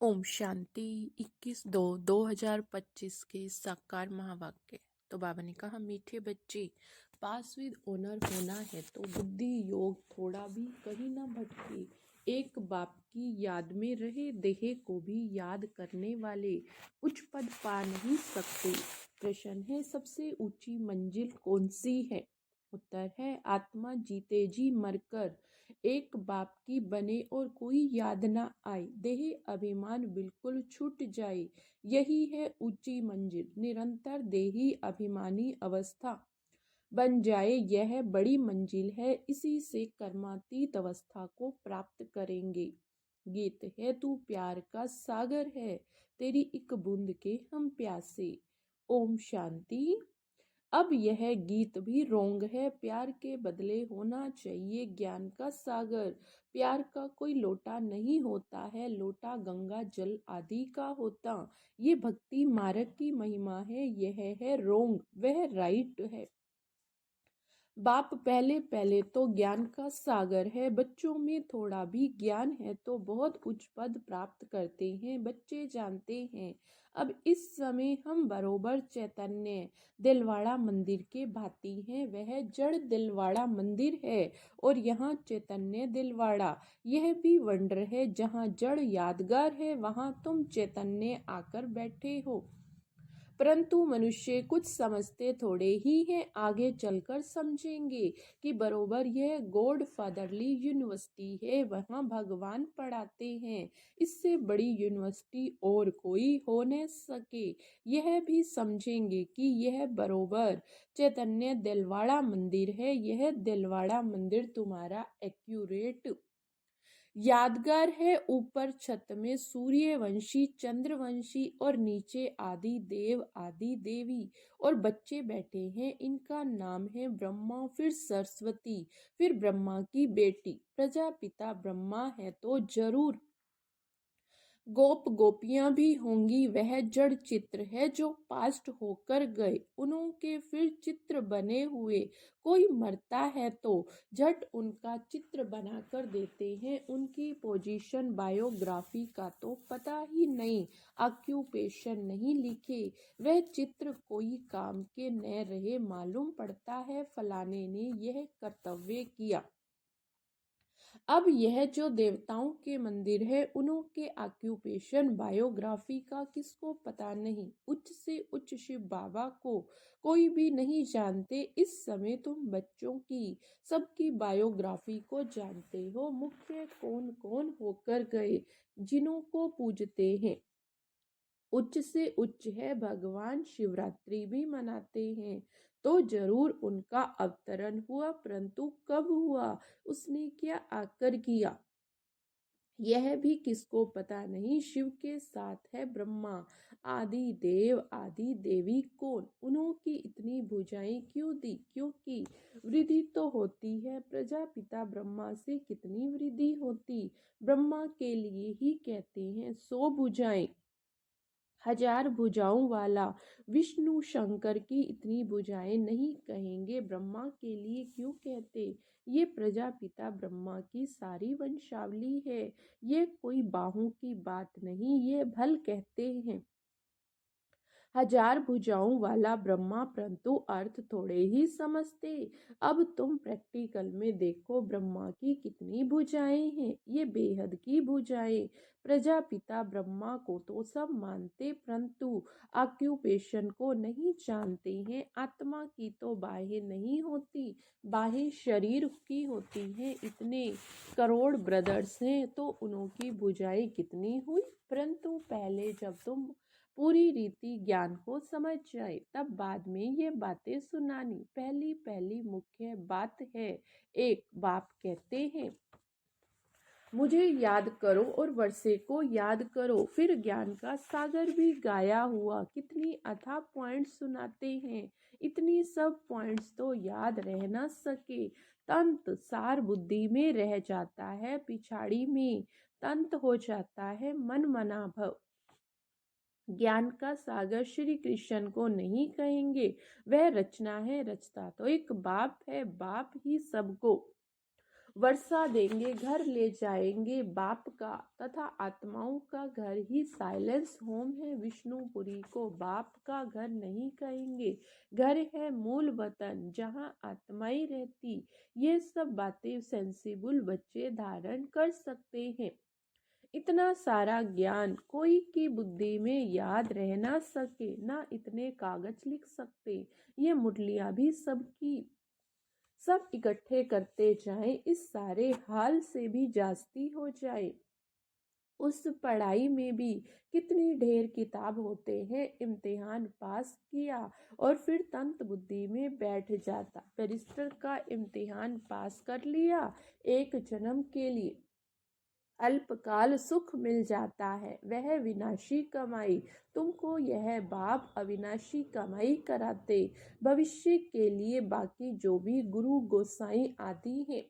ओम शांति 21/2/2025 के साकार महावाक्य। तो बाबा ने कहा, मीठे बच्चे, पास विद ऑनर होना है तो बुद्धि योग थोड़ा भी कहीं ना भटके। एक बाप की याद में रहे, देह को भी याद करने वाले उच्च पद पा नहीं सकते। प्रश्न है, सबसे ऊंची मंजिल कौन सी है? उत्तर है, आत्मा जीते जी मरकर एक बाप की बने और कोई याद ना आए, देह अभिमान बिल्कुल छूट जाए। यही है ऊंची मंजिल। निरंतर देही अभिमानी अवस्था बन जाए, यह बड़ी मंजिल है। इसी से कर्मातीत अवस्था को प्राप्त करेंगे। गीत है, तू प्यार का सागर है, तेरी एक बूंद के हम प्यासे। ओम शांति। अब यह गीत भी रोंग है। प्यार के बदले होना चाहिए ज्ञान का सागर। प्यार का कोई लोटा नहीं होता है, लोटा गंगा जल आदि का होता। ये भक्ति मार्ग की महिमा है, यह है रोंग, वह राइट है। बाप पहले पहले तो ज्ञान का सागर है। बच्चों में थोड़ा भी ज्ञान है तो बहुत उच्च पद प्राप्त करते हैं, बच्चे जानते हैं। अब इस समय हम बरोबर चैतन्य दिलवाड़ा मंदिर के भांति हैं। वह जड़ दिलवाड़ा मंदिर है और यहाँ चैतन्य दिलवाड़ा। यह भी वंडर है, जहाँ जड़ यादगार है वहाँ तुम चैतन्य आकर बैठे हो। परंतु मनुष्य कुछ समझते थोड़े ही हैं, आगे चलकर समझेंगे कि बरोबर यह गॉड फादरली यूनिवर्सिटी है, वहाँ भगवान पढ़ाते हैं। इससे बड़ी यूनिवर्सिटी और कोई हो न सके। यह भी समझेंगे कि यह बरोबर चैतन्य दिलवाड़ा मंदिर है। यह दिलवाड़ा मंदिर तुम्हारा एक्यूरेट यादगार है। ऊपर छत में सूर्यवंशी, चंद्रवंशी और नीचे आदि देव आदि देवी और बच्चे बैठे हैं। इनका नाम है ब्रह्मा, फिर सरस्वती, फिर ब्रह्मा की बेटी प्रजापिता ब्रह्मा है तो जरूर गोप गोपियां भी होंगी। वह जड़ चित्र है जो पास्ट होकर गए, उनके फिर चित्र बने हुए। कोई मरता है तो झट उनका चित्र बना कर देते हैं। उनकी पोजीशन बायोग्राफी का तो पता ही नहीं, ऑक्यूपेशन नहीं लिखे। वह चित्र कोई काम के न रहे, मालूम पड़ता है फलाने ने यह कर्तव्य किया। अब यह जो देवताओं के मंदिर है, उनके ऑक्यूपेशन बायोग्राफी का किसको पता नहीं। उच्च से उच्च शिव बाबा को कोई भी नहीं जानते। इस समय तुम बच्चों की सबकी बायोग्राफी को जानते हो। मुख्य कौन कौन होकर गए, जिन्हों को पूजते हैं। उच्च से उच्च है भगवान, शिवरात्रि भी मनाते हैं तो जरूर उनका अवतरण हुआ, परंतु कब हुआ, उसने क्या आकर किया, यह भी किसको पता नहीं। शिव के साथ है ब्रह्मा, आदि देव आदि देवी कौन, उन्होंने इतनी भुजाएं क्यों दी? क्योंकि वृद्धि तो होती है। प्रजापिता ब्रह्मा से कितनी वृद्धि होती? ब्रह्मा के लिए ही कहते हैं 100 भुजाएं। 1000 भुजाओं वाला विष्णु शंकर की इतनी भुजाएं नहीं कहेंगे, ब्रह्मा के लिए क्यों कहते? ये प्रजापिता ब्रह्मा की सारी वंशावली है। ये कोई बाहों की बात नहीं, ये भल कहते हैं 1000 भुजाओं वाला ब्रह्मा, परंतु अर्थ थोड़े ही समझते। अब तुम प्रैक्टिकल में देखो, ब्रह्मा की कितनी भुजाएं हैं, ये बेहद की भुजाएं। प्रजापिता ब्रह्मा को तो सब मानते, परंतु ऑक्यूपेशन को नहीं जानते हैं। आत्मा की तो बाहें नहीं होती, बाहें शरीर की होती हैं। इतने करोड़ ब्रदर्स हैं तो उनकी भुजाएं कितनी हुई? परंतु पहले जब तुम पूरी रीति ज्ञान को समझ जाए, तब बाद में ये बातें सुनानी। पहली पहली मुख्य बात है, एक बाप कहते हैं मुझे याद करो और वर्षे को याद करो। फिर ज्ञान का सागर भी गाया हुआ, कितनी अथा पॉइंट्स सुनाते हैं। इतनी सब पॉइंट्स तो याद रह ना सके। तंत सार बुद्धि में रह जाता है, पिछाड़ी में तंत हो जाता है मन मना भव। ज्ञान का सागर श्री कृष्ण को नहीं कहेंगे, वह रचना है। रचता तो एक बाप है, बाप ही सबको वर्षा देंगे, घर ले जाएंगे बाप का, तथा आत्माओं का घर ही साइलेंस होम है विष्णुपुरी को बाप का घर नहीं कहेंगे। घर है मूल वतन जहाँ आत्माएं रहती। ये सब बातें सेंसिबल बच्चे धारण कर सकते हैं। इतना सारा ज्ञान कोई की बुद्धि में याद रह ना सके, ना इतने कागज लिख सकते। ये मुरलियां भी सबकी सब इकट्ठे करते जाएं, इस सारे हाल से भी जास्ती हो जाए। उस पढ़ाई में भी कितनी ढेर किताब होते हैं। इम्तिहान पास किया और फिर तंत बुद्धि में बैठ जाता। बैरिस्टर का इम्तिहान पास कर लिया, एक जन्म के लिए अल्पकाल सुख मिल जाता है, वह विनाशी कमाई। तुमको यह बाप अविनाशी कमाई कराते। भविष्य के लिए बाकी जो भी गुरु गोसाई आदि हैं,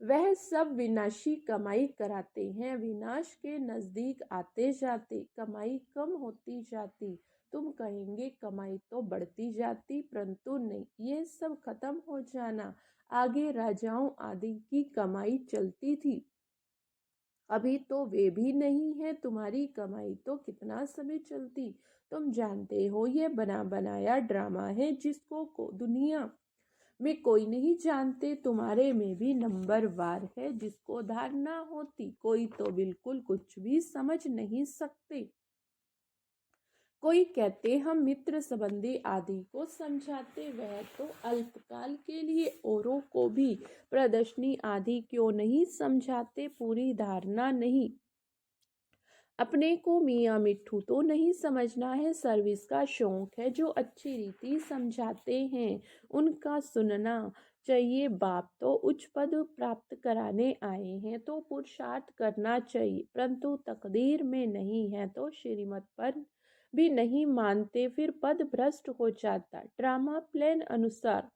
वह सब विनाशी कमाई कराते हैं। विनाश के नजदीक आते जाते कमाई कम होती जाती। तुम कहेंगे कमाई तो बढ़ती जाती, परंतु नहीं, ये सब खत्म हो जाना। आगे राजाओं आदि की कमाई चलती थी, अभी तो वे भी नहीं है। तुम्हारी कमाई तो कितना समय चलती। तुम जानते हो ये बना बनाया ड्रामा है जिसको को दुनिया में कोई नहीं जानते। तुम्हारे में भी नंबर वार है जिसको धारणा होती। कोई तो बिल्कुल कुछ भी समझ नहीं सकते। कोई कहते हम मित्र संबंधी आदि को समझाते, वह तो अल्पकाल के लिए। औरों को भी प्रदर्शनी आदि क्यों नहीं समझाते, पूरी धारणा नहीं। अपने को मियाँ मिट्ठू तो नहीं समझना है, सर्विस का शौक है। जो अच्छी रीति समझाते हैं उनका सुनना चाहिए। बाप तो उच्च पद प्राप्त कराने आए हैं तो पुरुषार्थ करना चाहिए, परंतु तकदीर में नहीं है तो श्रीमत पर भी नहीं मानते, फिर पद भ्रष्ट हो जाता। ड्रामा प्लान अनुसार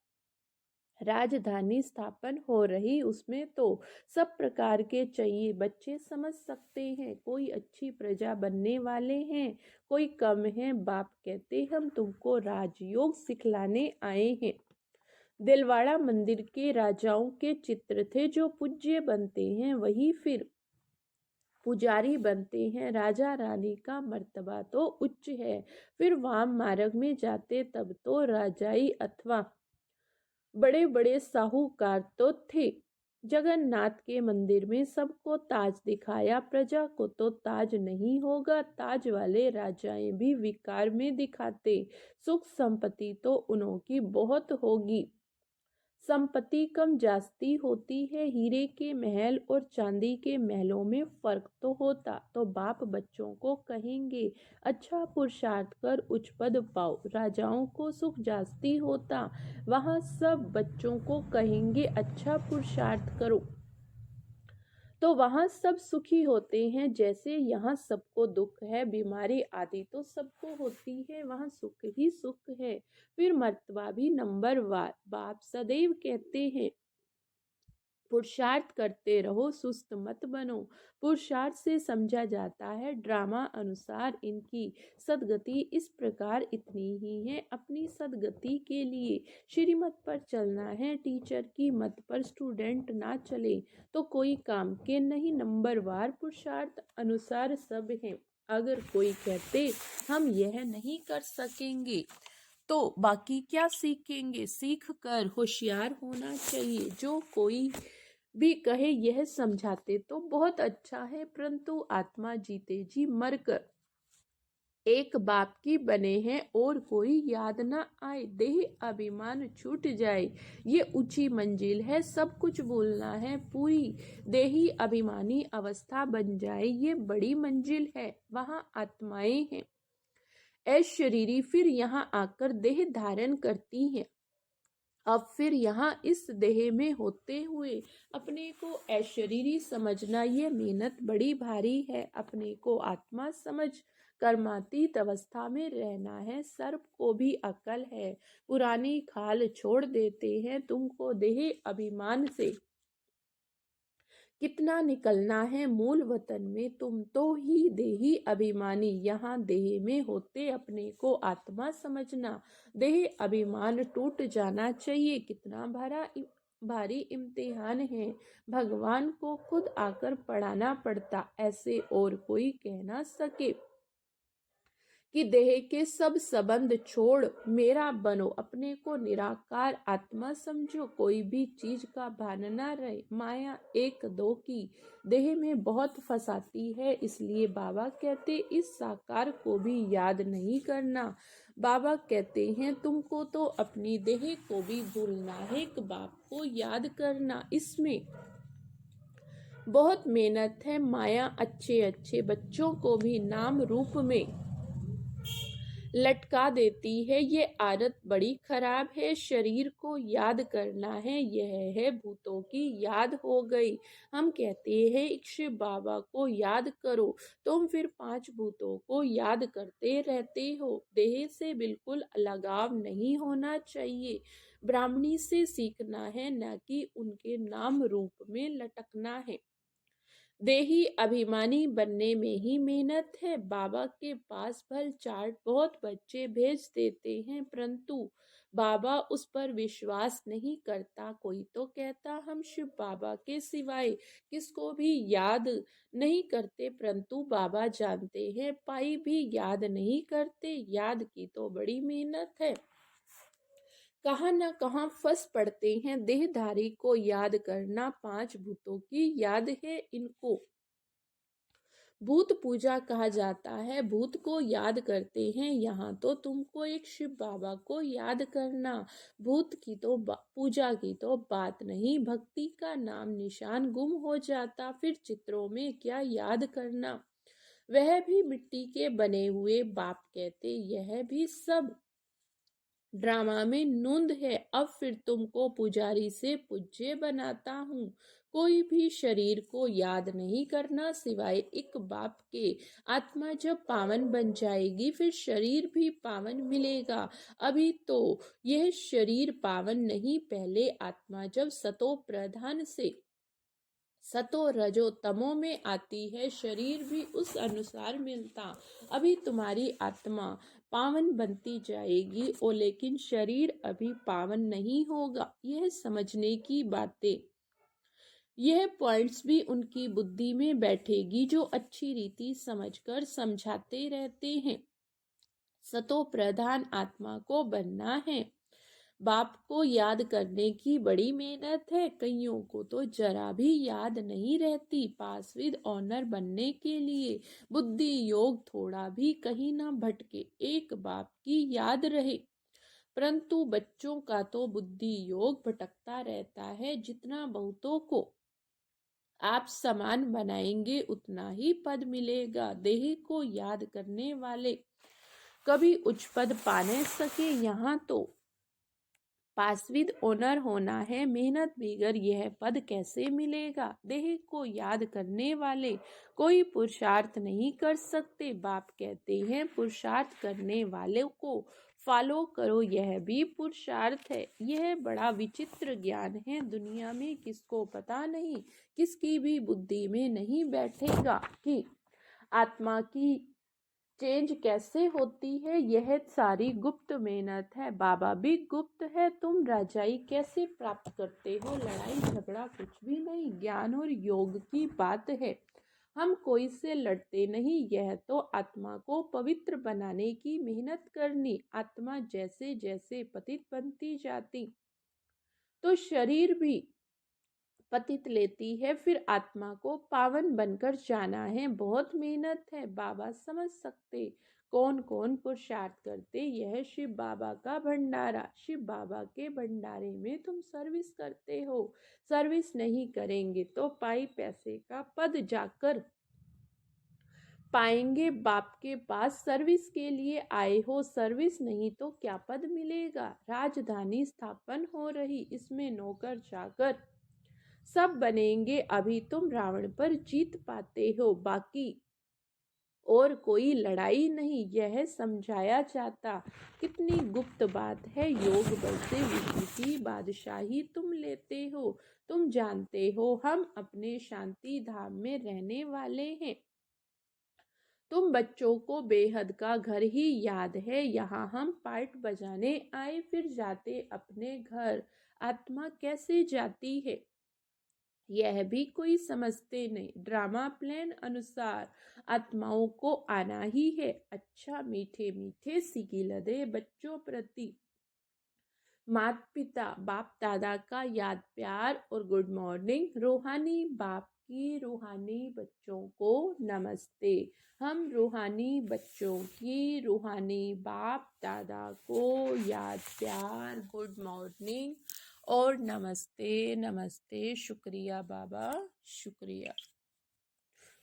राजधानी स्थापन हो रही, उसमें तो सब प्रकार के चाहिए। बच्चे समझ सकते हैं, कोई अच्छी प्रजा बनने वाले हैं, कोई कम है। बाप कहते हम तुमको राजयोग सिखलाने आए हैं। दिलवाड़ा मंदिर के राजाओं के चित्र थे जो पूज्य बनते हैं, वही फिर पुजारी बनते हैं। राजा रानी का मर्तबा तो उच्च है, फिर वाम मार्ग में जाते तब तो राजाई अथवा बड़े बड़े साहूकार तो थे। जगन्नाथ के मंदिर में सबको ताज दिखाया, प्रजा को तो ताज नहीं होगा। ताज वाले राजाएं भी विकार में दिखाते। सुख संपत्ति तो उनकी बहुत होगी, संपत्ति कम जास्ती होती है। हीरे के महल और चांदी के महलों में फर्क तो होता। तो बाप बच्चों को कहेंगे अच्छा पुरुषार्थ कर उच्च पद पाओ। राजाओं को सुख जास्ती होता, वहाँ सब बच्चों को कहेंगे अच्छा पुरुषार्थ करो, तो वहाँ सब सुखी होते हैं। जैसे यहाँ सबको दुख है, बीमारी आदि तो सबको होती है, वहाँ सुख ही सुख है। फिर मर्तबा भी नंबर वार। बाप सदैव कहते हैं पुरुषार्थ करते रहो, सुस्त मत बनो। पुरुषार्थ से समझा जाता है ड्रामा अनुसार इनकी सदगति इस प्रकार इतनी ही है। अपनी सदगति के लिए श्रीमत पर चलना है, टीचर की मत पर स्टूडेंट ना चले तो कोई काम के नहीं। नंबरवार पुरुषार्थ अनुसार सब है। अगर कोई कहते हम यह नहीं कर सकेंगे तो बाकी क्या सीखेंगे। सीख कर होशियार होना चाहिए। जो कोई भी कहे यह समझाते तो बहुत अच्छा है, परंतु आत्मा जीते जी मरकर एक बाप की बने हैं और कोई याद ना आए, देह अभिमान छूट जाए, ये ऊंची मंजिल है। सब कुछ भूलना है, पूरी देही अभिमानी अवस्था बन जाए, ये बड़ी मंजिल है। वहाँ आत्माएं हैं ऐशरीरी, फिर यहाँ आकर देह धारण करती हैं। अब फिर यहाँ इस देह में होते हुए अपने को ऐशरीरी समझना, ये मेहनत बड़ी भारी है। अपने को आत्मा समझ कर्मातीत अवस्था में रहना है। सर्प को भी अकल है, पुरानी खाल छोड़ देते हैं। तुमको देह अभिमान से कितना निकलना है। मूल वतन में तुम तो ही देही अभिमानी, यहाँ देह में होते अपने को आत्मा समझना। देह अभिमान टूट जाना चाहिए। कितना भरा भारी इम्तिहान है, भगवान को खुद आकर पढ़ाना पड़ता, ऐसे और कोई कह ना सके कि देह के सब संबंध छोड़ मेरा बनो, अपने को निराकार आत्मा समझो, कोई भी चीज का भान ना रहे। माया एक दो की देह में बहुत फंसाती है, इसलिए बाबा कहते इस साकार को भी याद नहीं करना। बाबा कहते हैं तुमको तो अपनी देह को भी भूलना है, एक बाप को याद करना, इसमें बहुत मेहनत है। माया अच्छे अच्छे बच्चों को भी नाम रूप में लटका देती है, ये आदत बड़ी खराब है। शरीर को याद करना है, यह है भूतों की याद हो गई। हम कहते हैं शिव बाबा को याद करो, तुम फिर 5 भूतों को याद करते रहते हो। देह से बिल्कुल लगाव नहीं होना चाहिए, ब्राह्मणी से सीखना है, न कि उनके नाम रूप में लटकना है। देही अभिमानी बनने में ही मेहनत है। बाबा के पास भल चाट बहुत बच्चे भेज देते हैं, परंतु बाबा उस पर विश्वास नहीं करता। कोई तो कहता हम शिव बाबा के सिवाय किसको भी याद नहीं करते, परंतु बाबा जानते हैं पाई भी याद नहीं करते। याद की तो बड़ी मेहनत है, कहाँ न कहाँ फंस पड़ते हैं। देहधारी को याद करना 5 भूतों की याद है, इनको भूत पूजा कहा जाता है। भूत को याद करते हैं, यहाँ तो तुमको एक शिव बाबा को याद करना। भूत की तो पूजा की तो बात नहीं, भक्ति का नाम निशान गुम हो जाता, फिर चित्रों में क्या याद करना। वह भी मिट्टी के बने हुए बाप कहते, यह भी सब ड्रामा में नूंद है। अब फिर तुमको पुजारी से पूज्य बनाता हूँ। कोई भी शरीर को याद नहीं करना सिवाय एक बाप के। आत्मा जब पावन बन जाएगी फिर शरीर भी पावन मिलेगा। अभी तो यह शरीर पावन नहीं, पहले आत्मा जब सतो प्रधान से सतो रजो तमो में आती है, शरीर भी उस अनुसार मिलता। अभी तुम्हारी आत्मा पावन बनती जाएगी और लेकिन शरीर अभी पावन नहीं होगा। यह समझने की बातें, यह पॉइंट्स भी उनकी बुद्धि में बैठेगी जो अच्छी रीति समझकर समझाते रहते हैं। सतो प्रधान आत्मा को बनना है, बाप को याद करने की बड़ी मेहनत है। कईयों को तो जरा भी याद नहीं रहती। पास विद ऑनर बनने के लिए बुद्धि योग थोड़ा भी कहीं ना भटके, एक बाप की याद रहे। परंतु बच्चों का तो बुद्धि योग भटकता रहता है। जितना बहुतों को आप समान बनाएंगे उतना ही पद मिलेगा। देह को याद करने वाले कभी उच्च पद पा नहीं सके। यहाँ तो पास विद ऑनर होना है, मेहनत बिगर यह पद कैसे मिलेगा। देह को याद करने वाले कोई पुरुषार्थ नहीं कर सकते। बाप कहते हैं पुरुषार्थ करने वाले को फॉलो करो, यह भी पुरुषार्थ है। यह बड़ा विचित्र ज्ञान है, दुनिया में किसको पता नहीं, किसकी भी बुद्धि में नहीं बैठेगा कि आत्मा की चेंज कैसे होती है। यह सारी गुप्त मेहनत है, बाबा भी गुप्त है। तुम राजाई कैसे प्राप्त करते हो, लड़ाई झगड़ा कुछ भी नहीं, ज्ञान और योग की बात है। हम कोई से लड़ते नहीं, यह तो आत्मा को पवित्र बनाने की मेहनत करनी। आत्मा जैसे जैसे पतित बनती जाती तो शरीर भी पतित लेती है, फिर आत्मा को पावन बनकर जाना है। बहुत मेहनत है, बाबा समझ सकते कौन कौन पुरुषार्थ करते। यह शिव बाबा का भंडारा, शिव बाबा के भंडारे में तुम सर्विस करते हो। सर्विस नहीं करेंगे तो पाई पैसे का पद जाकर पाएंगे। बाप के पास सर्विस के लिए आए हो, सर्विस नहीं तो क्या पद मिलेगा। राजधानी स्थापन हो रही, इसमें नौकर चाकर सब बनेंगे। अभी तुम रावण पर जीत पाते हो, बाकी और कोई लड़ाई नहीं, यह समझाया जाता। कितनी गुप्त बात है, योग बल से विष्णु की बादशाही तुम लेते हो। तुम जानते हो हम अपने शांति धाम में रहने वाले हैं। तुम बच्चों को बेहद का घर ही याद है। यहाँ हम पार्ट बजाने आए, फिर जाते अपने घर। आत्मा कैसे जाती है यह भी कोई समझते नहीं। ड्रामा प्लान अनुसार आत्माओं को आना ही है। अच्छा मीठे मीठे सिगिलदे बच्चों प्रति माता पिता बाप दादा का याद प्यार और गुड मॉर्निंग। रूहानी बाप की रूहानी बच्चों को नमस्ते। हम रूहानी बच्चों की रूहानी बाप दादा को याद प्यार गुड मॉर्निंग और नमस्ते नमस्ते। शुक्रिया बाबा, शुक्रिया।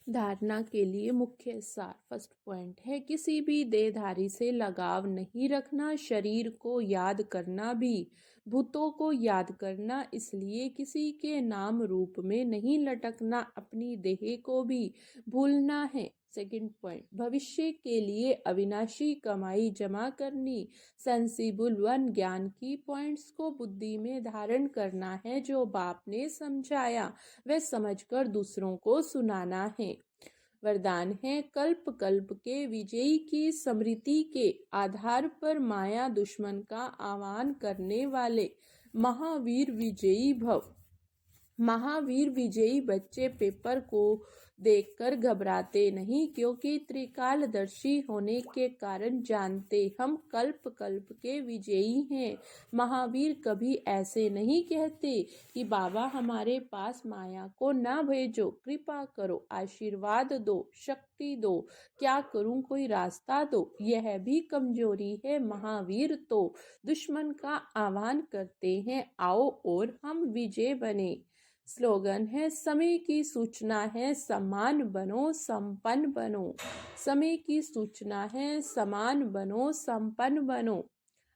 धारणा के लिए मुख्य सार। फर्स्ट पॉइंट है किसी भी देहधारी से लगाव नहीं रखना, शरीर को याद करना भी भूतों को याद करना, इसलिए किसी के नाम रूप में नहीं लटकना, अपनी देह को भी भूलना है। सेकंड पॉइंट, भविष्य के लिए अविनाशी कमाई जमा करनी, सेंसिबल वन ज्ञान की पॉइंट्स को बुद्धि में धारण करना है, जो बाप ने समझाया वह समझकर दूसरों को सुनाना है। वरदान है कल्प कल्प के विजयी की स्मृति के आधार पर माया दुश्मन का आह्वान करने वाले महावीर विजयी भव। महावीर विजयी बच्चे पेपर को देखकर घबराते नहीं, क्योंकि त्रिकालदर्शी होने के कारण जानते हम कल्प कल्प के विजयी हैं। महावीर कभी ऐसे नहीं कहते कि बाबा हमारे पास माया को ना भेजो, कृपा करो, आशीर्वाद दो, शक्ति दो, क्या करूं, कोई रास्ता दो। यह भी कमजोरी है। महावीर तो दुश्मन का आह्वान करते हैं, आओ और हम विजय बने। स्लोगन है समय की सूचना है, समान बनो संपन्न बनो। समय की सूचना है, समान बनो संपन्न बनो।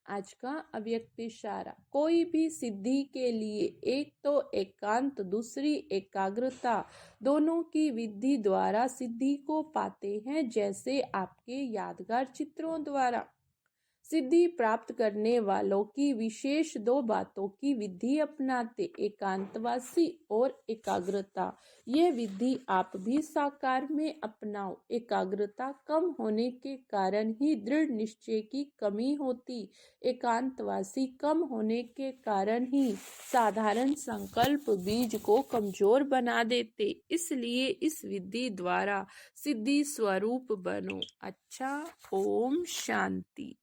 आज का अव्यक्त इशारा। कोई भी सिद्धि के लिए एक तो एकांत, दूसरी एकाग्रता, दोनों की विधि द्वारा सिद्धि को पाते हैं, जैसे आपके यादगार चित्रों द्वारा। सिद्धि प्राप्त करने वालों की विशेष दो बातों की विधि अपनाते, एकांतवासी और एकाग्रता। यह विधि आप भी साकार में अपनाओ। एकाग्रता कम होने के कारण ही दृढ़ निश्चय की कमी होती, एकांतवासी कम होने के कारण ही साधारण संकल्प बीज को कमजोर बना देते। इसलिए इस विधि द्वारा सिद्धि स्वरूप बनो। अच्छा, ओम शांति।